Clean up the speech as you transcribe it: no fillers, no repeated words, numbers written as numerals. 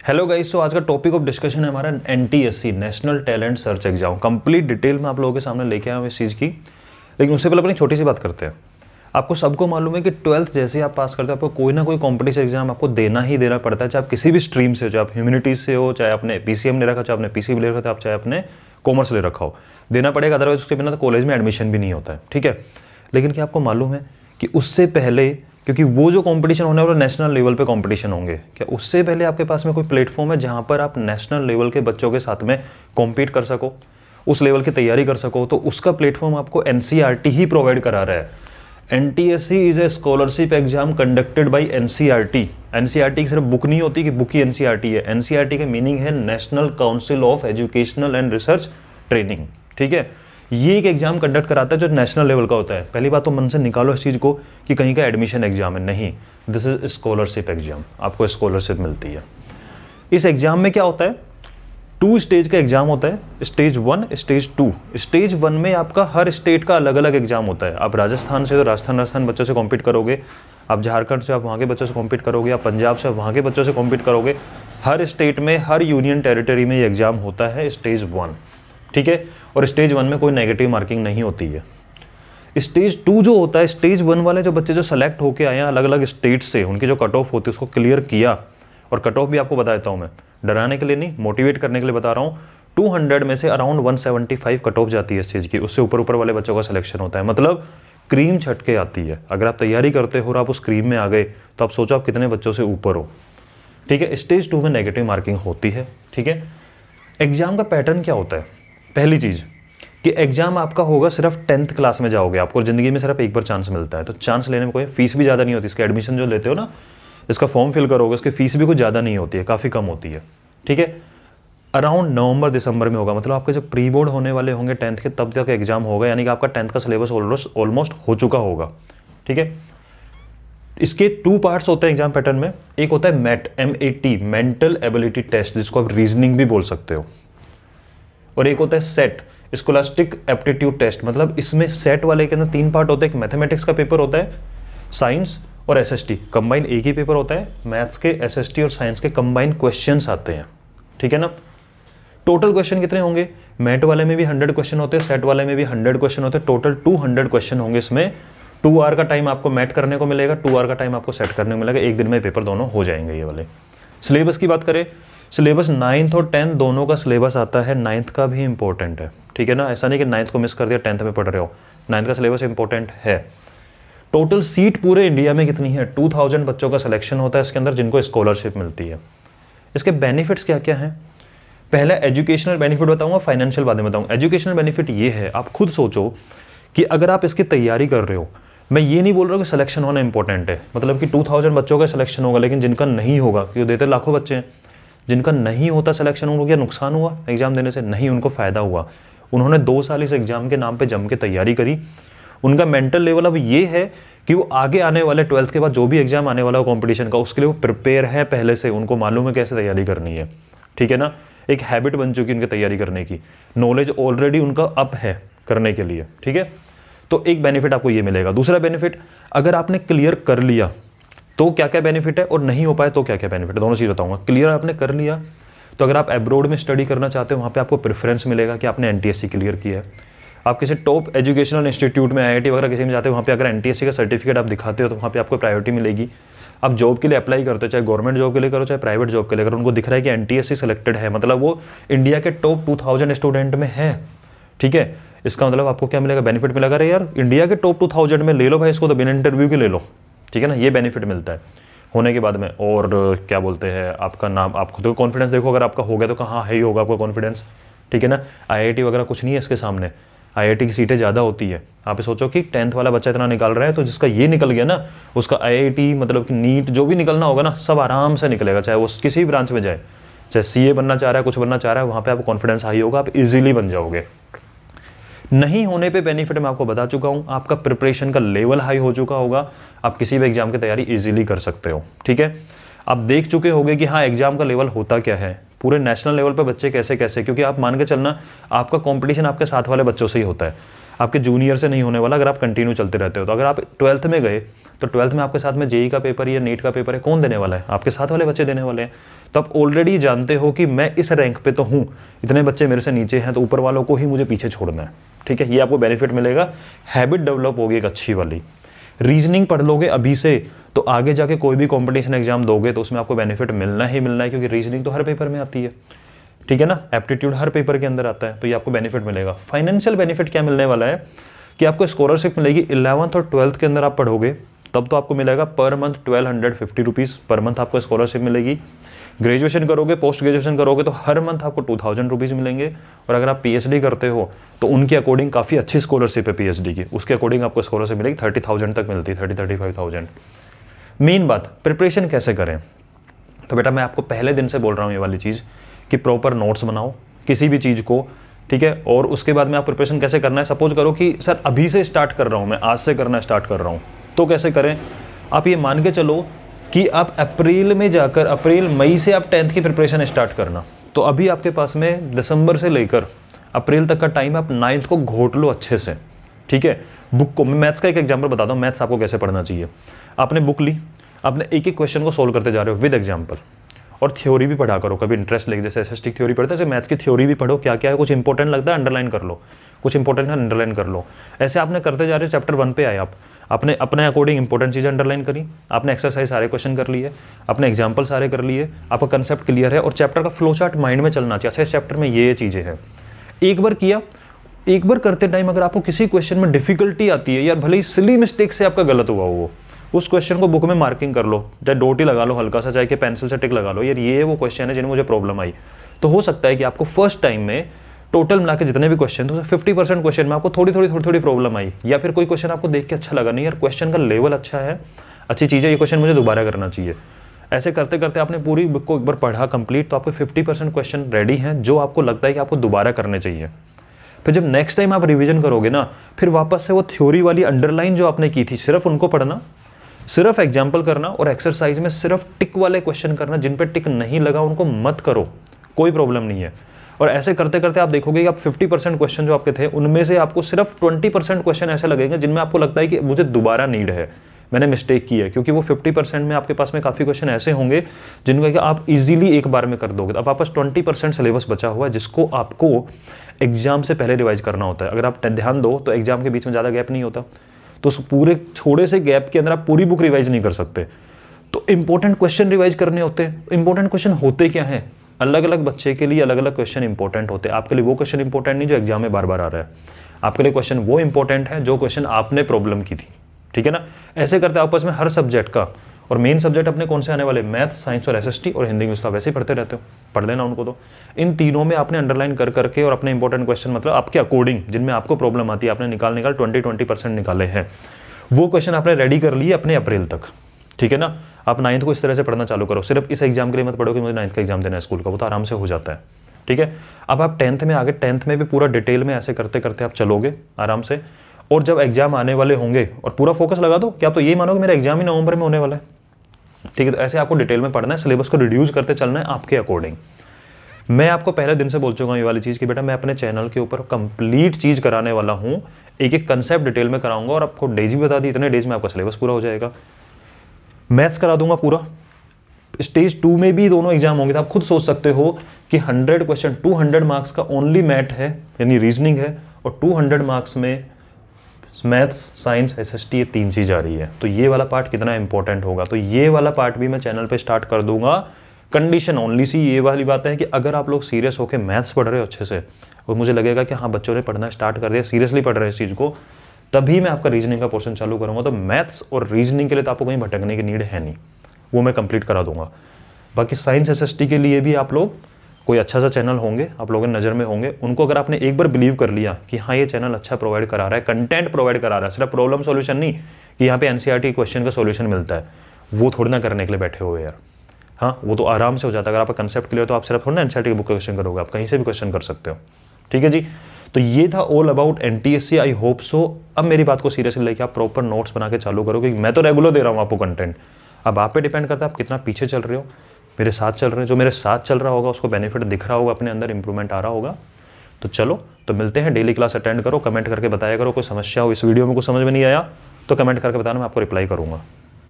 Hello guys, तो आज का टॉपिक ऑफ डिस्कशन है हमारा NTSC national talent search exam. Complete detail में आप लोगों के सामने लेके आया हूँ इस चीज़ की, लेकिन उससे पहले अपनी छोटी सी बात करते हैं। आपको सबको मालूम है कि 12th जैसे आप पास करते हो आपको कोई ना कोई कॉम्पिटिशन एग्जाम आपको देना ही देना पड़ता है, चाहे आप किसी भी स्ट्रीम से हो, चाहे आप ह्यूमैनिटीज से हो, चाहे आपने पीसीएम ले रखा, चाहे आपने पीसीबी ले रखा, चाहे आपने कॉमर्स ले रखा हो, देना पड़ेगा। अदरवाइज उसके बिना तो कॉलेज में एडमिशन भी नहीं होता है, ठीक है। लेकिन क्या आपको मालूम है कि उससे पहले, क्योंकि वो जो कंपटीशन होने वाला नेशनल लेवल पे कंपटीशन होंगे, क्या उससे पहले आपके पास में कोई प्लेटफॉर्म है जहां पर आप नेशनल लेवल के बच्चों के साथ में कॉम्पीट कर सको, उस लेवल की तैयारी कर सको? तो उसका प्लेटफॉर्म आपको एनसीईआरटी ही प्रोवाइड करा रहा है। NTSC is a scholarship exam conducted by NCERT. NCERT की सिर्फ बुक नहीं होती कि बुक ही एनसीईआरटी है। एनसीईआरटी का मीनिंग है national council of educational and research training, ठीक है। ये एक एग्जाम कंडक्ट कराता है जो नेशनल लेवल का होता है। पहली बात तो मन से निकालो इस चीज़ को कि कहीं का एडमिशन एग्जाम है, नहीं, दिस इज स्कॉलरशिप एग्जाम। आपको स्कॉलरशिप मिलती है। इस एग्जाम में क्या होता है, 2 स्टेज का एग्जाम होता है, स्टेज 1, स्टेज 2। स्टेज 1 में आपका हर स्टेट का अलग अलग एग्जाम होता है। आप राजस्थान से तो राजस्थान बच्चों से कॉम्पीट करोगे, आप झारखंड से आप वहाँ के बच्चों से कॉम्पीट करोगे, आप पंजाब से वहाँ के बच्चों से कॉम्पीट करोगे। हर स्टेट में, हर यूनियन टेरिटरी में ये एग्जाम होता है स्टेज 1, ठीक है। और स्टेज 1 में कोई नेगेटिव मार्किंग नहीं होती है। स्टेज 2 जो होता है, स्टेज 1 वाले जो बच्चे जो सेलेक्ट होके आए हैं अलग अलग स्टेट से, उनकी जो कट ऑफ होती है उसको क्लियर किया। और कट ऑफ भी आपको बता देता हूँ मैं, डराने के लिए नहीं, मोटिवेट करने के लिए बता रहा हूँ। 200 में से अराउंड 175 कट ऑफ जाती है इस चीज़ की। उससे ऊपर वाले बच्चों का सिलेक्शन होता है, मतलब क्रीम छट के आती है। अगर आप तैयारी करते हो और आप उस क्रीम में आ गए तो आप सोचो आप कितने बच्चों से ऊपर हो, ठीक है। स्टेज 2 में नेगेटिव मार्किंग होती है, ठीक है। एग्जाम का पैटर्न क्या होता है? पहली चीज़ कि एग्जाम आपका होगा सिर्फ 10th क्लास में जाओगे, आपको ज़िंदगी में सिर्फ एक बार चांस मिलता है। तो चांस लेने में कोई फीस भी ज़्यादा नहीं होती। इसका एडमिशन जो लेते हो ना, इसका फॉर्म फिल करोगे, उसकी फीस भी कुछ ज़्यादा नहीं होती है, काफ़ी कम होती है, ठीक है। अराउंड नवंबर दिसंबर में होगा, मतलब आपके जब प्री बोर्ड होने वाले होंगे 10th के, तब तक एग्जाम होगा, यानी कि आपका 10th का सिलेबस ऑलमोस्ट हो चुका होगा, ठीक है। इसके 2 पार्ट्स होते हैं एग्जाम पैटर्न में। एक होता है MAT, MAT, mental ability test, जिसको आप रीजनिंग भी बोल सकते हो। और एक होता है सेट, स्कॉलास्टिक एप्टीट्यूड टेस्ट। मतलब इसमें सेट वाले के अंदर 3 पार्ट होते हैं। एक मैथमेटिक्स का पेपर होता है, साइंस और SST कंबाइन एक ही पेपर होता है। मैथ्स के, SST और साइंस के कंबाइन क्वेश्चंस आते हैं, ठीक है ना। टोटल क्वेश्चन कितने होंगे? मैट वाले में भी 100 क्वेश्चन होते हैं, सेट वाले में भी 100 क्वेश्चन होते हैं। टोटल 200 क्वेश्चन होंगे इसमें। 2 आवर का टाइम आपको मैट करने को मिलेगा, 2 आवर का टाइम आपको सेट करने को मिलेगा। एक दिन में पेपर दोनों हो जाएंगे ये वाले। सिलेबस की बात करें, सिलेबस 9th और 10th दोनों का सिलेबस आता है। 9th का भी इंपॉर्टेंट है, ठीक है ना। ऐसा नहीं कि 9th को मिस कर दिया 10th में पढ़ रहे हो, 9th का सिलेबस इंपॉर्टेंट है। टोटल सीट पूरे इंडिया में कितनी है? 2000 बच्चों का सिलेक्शन होता है इसके अंदर, जिनको स्कॉलरशिप मिलती है। इसके बेनिफिट्स क्या क्या हैं? पहले एजुकेशनल बेनिफिट बताऊंगा, फाइनेंशियल बाद में बताऊंगा। एजुकेशनल बेनिफिट ये है, आप खुद सोचो कि अगर आप इसकी तैयारी कर रहे हो, मैं ये नहीं बोल रहा हूँ कि सिलेक्शन होना इंपॉर्टेंट है, मतलब कि 2000 बच्चों का सिलेक्शन होगा, लेकिन जिनका नहीं होगा, क्योंकि देते लाखों बच्चे हैं, जिनका नहीं होता सिलेक्शन, उनको क्या नुकसान हुआ एग्जाम देने से? नहीं, उनको फ़ायदा हुआ। उन्होंने 2 साल इस एग्जाम के नाम पे जम के तैयारी करी। उनका मेंटल लेवल अब ये है कि वो आगे आने वाले 12th के बाद जो भी एग्जाम आने वाला हो कंपटीशन का, उसके लिए वो प्रिपेयर है पहले से, उनको मालूम है कैसे तैयारी करनी है, ठीक है ना। एक हैबिट बन चुकी है उनकी तैयारी करने की, नॉलेज ऑलरेडी उनका अप है करने के लिए, ठीक है। तो एक बेनिफिट आपको ये मिलेगा। दूसरा बेनिफिट, अगर आपने क्लियर कर लिया तो क्या क्या बेनिफिट है, और नहीं हो पाए तो क्या क्या बेनिफिट है, दोनों चीज़ बताऊंगा। क्लियर आपने कर लिया तो अगर आप अब्रॉड में स्टडी करना चाहते हो, वहाँ पे आपको प्रेफरेंस मिलेगा कि आपने एनटीएससी क्लियर किया है। आप किसी टॉप एजुकेशनल इंस्टीट्यूट में, IIT वगैरह किसी में जाते हो, वहाँ पे अगर एनटीएससी का सर्टिफिकेट आप दिखाते हो तो वहाँ पे आपको प्रायोरिटी मिलेगी। आप जॉब के लिए अप्लाई करते हो, चाहे गवर्नमेंट जॉब के लिए करो, चाहे प्राइवेट जॉब के लिए, अगर उनको दिख रहा है कि एनटीएससी सेलेक्टेड है, मतलब वो इंडिया के टॉप 2000 स्टूडेंट में है, ठीक है। इसका मतलब आपको क्या मिलेगा? बेनिफिट मिलेगा। अरे यार, इंडिया के टॉप 2000 में ले लो भाई इसको, तो बिना इंटरव्यू के ले लो, ठीक है ना। ये बेनिफिट मिलता है होने के बाद में। और क्या बोलते हैं, आपका नाम, आप खुद को कॉन्फिडेंस देखो, अगर आपका हो गया तो कहाँ है ही होगा आपका कॉन्फिडेंस, ठीक है ना। IIT वगैरह कुछ नहीं है इसके सामने, IIT की सीटें ज़्यादा होती है। आप सोचो कि 10th वाला बच्चा इतना निकाल रहा है, तो जिसका ये निकल गया ना, उसका IIT मतलब कि नीट जो भी निकलना होगा ना, सब आराम से निकलेगा, चाहे वो किसी भी ब्रांच में जाए, चाहे CA बनना चाह रहा है, कुछ बनना चाह रहा है, वहाँ पे आपको कॉन्फिडेंस हाई होगा, आप इजीली बन जाओगे। नहीं होने पे बेनिफिट मैं आपको बता चुका हूं, आपका प्रिपरेशन का लेवल हाई हो चुका होगा, आप किसी भी एग्जाम की तैयारी इजीली कर सकते हो, ठीक है। आप देख चुके होंगे कि हाँ एग्जाम का लेवल होता क्या है, पूरे नेशनल लेवल पे बच्चे कैसे कैसे, क्योंकि आप मान के चलना आपका कंपटीशन आपके साथ वाले बच्चों से ही होता है। आपके जूनियर से नहीं होने वाला अगर आप कंटिन्यू चलते रहते हो। तो अगर आप 12th में गए तो 12th में आपके साथ में जेई का पेपर या नीट का पेपर है, कौन देने वाला है? आपके साथ वाले बच्चे देने वाले हैं। तो आप ऑलरेडी जानते हो कि मैं इस रैंक पे तो हूँ, इतने बच्चे मेरे से नीचे हैं, तो ऊपर वालों को ही मुझे पीछे छोड़ना है। ठीक है, ये आपको बेनिफिट मिलेगा, हैबिट डेवलप होगी एक अच्छी वाली। रीजनिंग पढ़ लोगे अभी से तो आगे जाके कोई भी कॉम्पिटिशन एग्जाम दोगे तो उसमें आपको बेनिफिट मिलना ही मिलना है, क्योंकि रीजनिंग तो हर पेपर में आती है। ठीक है ना, एप्टीट्यूड हर पेपर के अंदर आता है, तो ये आपको बेनिफिट मिलेगा। फाइनेंशियल बेनिफिट क्या मिलने वाला है कि आपको स्कॉलरशिप मिलेगी 11th और 12th के अंदर आप पढ़ोगे तब तो आपको मिलेगा per month 1250 rupees per month आपको स्कॉलरशिप मिलेगी। ग्रेजुएशन करोगे, पोस्ट ग्रेजुएशन करोगे तो हर मंथ आपको 2000 रुपीज़ मिलेंगे। और अगर आप पीएचडी करते हो तो उनके अकॉर्डिंग काफ़ी अच्छी स्कॉलरशिप है पीएचडी की, उसके अकॉर्डिंग आपको स्कॉलरशिप मिलेगी 30,000 तक मिलती है, 35,000। मेन बात प्रिपरेशन कैसे करें, तो बेटा मैं आपको पहले दिन से बोल रहा हूँ ये वाली चीज़ कि प्रॉपर नोट्स बनाओ किसी भी चीज़ को। ठीक है, और उसके बाद में आप प्रिपरेशन कैसे करना है, सपोज करो कि सर अभी से स्टार्ट कर रहा हूँ, मैं आज से करना स्टार्ट कर रहा हूँ, तो कैसे करें? आप ये मान के चलो कि आप अप्रैल में जाकर अप्रैल मई से आप 10th की प्रिपरेशन स्टार्ट करना, तो अभी आपके पास में दिसंबर से लेकर अप्रैल तक का टाइम, आप 9th को घोट लो अच्छे से। ठीक है, बुक को मैं मैथ्स का एक एग्जाम्पल बताता हूँ, मैथ्स आपको कैसे पढ़ना चाहिए। आपने बुक ली, आपने एक एक क्वेश्चन को सोल्व करते जा रहे हो विद एग्जाम्पल, और थ्योरी भी पढ़ा करो, कभी इंटरेस्ट लेके, जैसे एसएसटी थ्योरी पढ़ते हैं, जैसे मैथ की थ्योरी भी पढ़ो, क्या क्या है, कुछ इंपॉर्टेंट लगता है अंडरलाइन कर लो, कुछ इंपॉर्टेंट है अंडरलाइन कर लो। ऐसे आपने करते जा रहे हो, चैप्टर 1 पे आए आप, आपने अपने अकॉर्डिंग इंपॉर्टेंट चीज़ें अंडरलाइन करी, आपने एक्सरसाइज सारे क्वेश्चन कर लिए, अपने एग्जाम्पल सारे कर लिए, आपका कंसेप्ट क्लियर है और चैप्टर का फ्लो चार्ट माइंड में चलना चाहिए। अच्छा, इस चैप्टर में ये चीज़ें हैं, एक बार किया, एक बार करते टाइम अगर आपको किसी क्वेश्चन में डिफिकल्टी आती है, यार भले ही सिली मिस्टेक से आपका गलत हुआ वो, उस क्वेश्चन को बुक में मार्किंग कर लो, चाहे डॉट ही लगा लो हल्का सा, चाहे कि पेंसिल से टिक लगा लो, यार ये वो क्वेश्चन है जिनमें मुझे प्रॉब्लम आई। तो हो सकता है कि आपको फर्स्ट टाइम में टोटल मिला के जितने भी क्वेश्चन थे 50% क्वेश्चन में आपको थोड़ी प्रॉब्लम आई, या फिर कोई क्वेश्चन आपको देख के अच्छा लगा, नहीं यार क्वेश्चन का लेवल अच्छा है, अच्छी चीज़ है, ये क्वेश्चन मुझे दोबारा करना चाहिए। ऐसे करते करते आपने पूरी बुक को एक बार पढ़ा कंप्लीट, तो आपको 50% क्वेश्चन रेडी हैं जो आपको लगता है कि आपको दोबारा करने चाहिए। फिर जब नेक्स्ट टाइम आप रिवीजन करोगे ना, फिर वापस से वो थ्योरी वाली अंडरलाइन जो आपने की थी सिर्फ उनको पढ़ना, सिर्फ एग्जाम्पल करना, और एक्सरसाइज में सिर्फ टिक वाले क्वेश्चन करना, जिन पे टिक नहीं लगा उनको मत करो, कोई प्रॉब्लम नहीं है। और ऐसे करते करते आप देखोगे कि आप 50% क्वेश्चन जो आपके थे उनमें से आपको सिर्फ 20% क्वेश्चन ऐसे लगेंगे जिनमें आपको लगता है कि मुझे दोबारा नीड है, मैंने मिस्टेक की है, क्योंकि वो 50% में आपके पास में काफ़ी क्वेश्चन ऐसे होंगे जिनका कि आप इजीली एक बार में कर दोगे। अब आपके पास 20% सिलेबस बचा हुआ है जिसको आपको एग्जाम से पहले रिवाइज करना होता है। अगर आप ध्यान दो तो एग्जाम के बीच में ज़्यादा गैप नहीं होता, तो उस पूरे थोड़े से गैप के अंदर आप पूरी बुक रिवाइज नहीं कर सकते। तो इंपॉर्टेंट क्वेश्चन रिवाइज करने होते हैं। इंपॉर्टेंट क्वेश्चन होते क्या हैं? अलग अलग बच्चे के लिए अलग अलग क्वेश्चन इंपॉर्टेंट होते हैं। आपके लिए वो क्वेश्चन इंपॉर्टेंट नहीं जो एग्जाम में बार बार आ रहा है, आपके लिए क्वेश्चन वो इंपॉर्टेंट है जो क्वेश्चन आपने प्रॉब्लम की थी। ठीक है ना, ऐसे करते आपस में हर सब्जेक्ट का, और मेन सब्जेक्ट अपने कौन से आने वाले, मैथ्स, साइंस और एसएसटी और हिंदी इंग्लिश, तो आप वैसे ही पढ़ते रहते हो, पढ़ लेना उनको। तो इन तीनों में आपने अंडरलाइन कर करके और अपने इंपॉर्टेंट क्वेश्चन मतलब आपके अकॉर्डिंग जिनमें आपको प्रॉब्लम आती है आपने निकाल 20% निकाले हैं, वो क्वेश्चन आपने रेडी कर लिए अपने अप्रैल तक। ठीक है ना, आप 9th को इस तरह से पढ़ना चालू करो। सिर्फ इस एग्जाम के लिए मत पढ़ो कि मुझे 9th का एग्जाम देना है स्कूल का, वो तो आराम से हो जाता है। ठीक है, अब आप 10th में आगे 10th में भी पूरा डिटेल में ऐसे करते करते आप चलोगे आराम से, और जब एग्जाम आने वाले होंगे और पूरा फोकस लगा दो कि आप तो ये मानो कि मेरा एग्जाम ही नवंबर में होने वाला है। ठीक है, तो ऐसे आपको डिटेल में पढ़ना है, सिलेबस को रिड्यूस करते चलना है आपके अकॉर्डिंग। मैं आपको पहले दिन से बोल चुका हूँ ये वाली चीज़ कि बेटा मैं अपने चैनल के ऊपर कंप्लीट चीज़ कराने वाला हूँ, एक एक कंसेप्ट डिटेल में कराऊंगा, और आपको डेज भी बता दी, इतने डेज में आपका सिलेबस पूरा हो जाएगा। मैथ्स करा दूंगा पूरा, स्टेज 2 में भी दोनों एग्जाम होंगे, तो आप खुद सोच सकते हो कि 100 क्वेश्चन 200 मार्क्स का ओनली मैथ है यानी रीजनिंग है, और 200 मार्क्स में मैथ्स, साइंस, एसएसटी, ये 3 चीज़ आ रही है। तो ये वाला पार्ट कितना इंपॉर्टेंट होगा, तो ये वाला पार्ट भी मैं चैनल पे स्टार्ट कर दूंगा। कंडीशन ओनली सी ये वाली बात है कि अगर आप लोग सीरियस होकर मैथ्स पढ़ रहे हो अच्छे से, और मुझे लगेगा कि हाँ बच्चों ने पढ़ना स्टार्ट कर दिया, सीरियसली पढ़ रहे हैं इस चीज़ को, तभी मैं आपका रीजनिंग का पोर्शन चालू करूँगा। तो मैथ्स और रीजनिंग के लिए तो आपको कहीं भटकने की नीड है नहीं, वो मैं कंप्लीट करा दूंगा। बाकी साइंस, एसएसटी के लिए भी आप लोग कोई अच्छा सा चैनल होंगे, आप लोगों की नज़र में होंगे, उनको अगर आपने एक बार बिलीव कर लिया कि हाँ ये चैनल अच्छा प्रोवाइड करा रहा है, कंटेंट प्रोवाइड करा रहा है, सिर्फ प्रॉब्लम सॉल्यूशन नहीं कि यहाँ पे एनसीईआरटी क्वेश्चन का सॉल्यूशन मिलता है, वो थोड़ी ना करने के लिए बैठे हुए यार। हाँ, वो तो आराम से हो जाता है। अगर आपका कंसेप्ट क्लियर तो आप सिर्फ थोड़ा ना एनसीईआरटी की बुक का क्वेश्चन करोगे, आप कहीं से भी क्वेश्चन कर सकते हो। ठीक है जी, तो ये था all about NTSC. I hope so अब मेरी बात को सीरियसली लेके आप प्रॉपर नोट्स बना के चालू करो, क्योंकि मैं तो रेगुलर दे रहा हूँ आपको कंटेंट, अब आप पे डिपेंड करता है आप कितना पीछे चल रहे हो, मेरे साथ चल रहे हैं। जो मेरे साथ चल रहा होगा उसको बेनिफिट दिख रहा होगा, अपने अंदर इंप्रूवमेंट आ रहा होगा, तो चलो, तो मिलते हैं, डेली क्लास अटेंड करो, कमेंट करके बताया करो, कोई समस्या हो, इस वीडियो में कुछ समझ में नहीं आया तो कमेंट करके बताना, मैं आपको रिप्लाई करूँगा।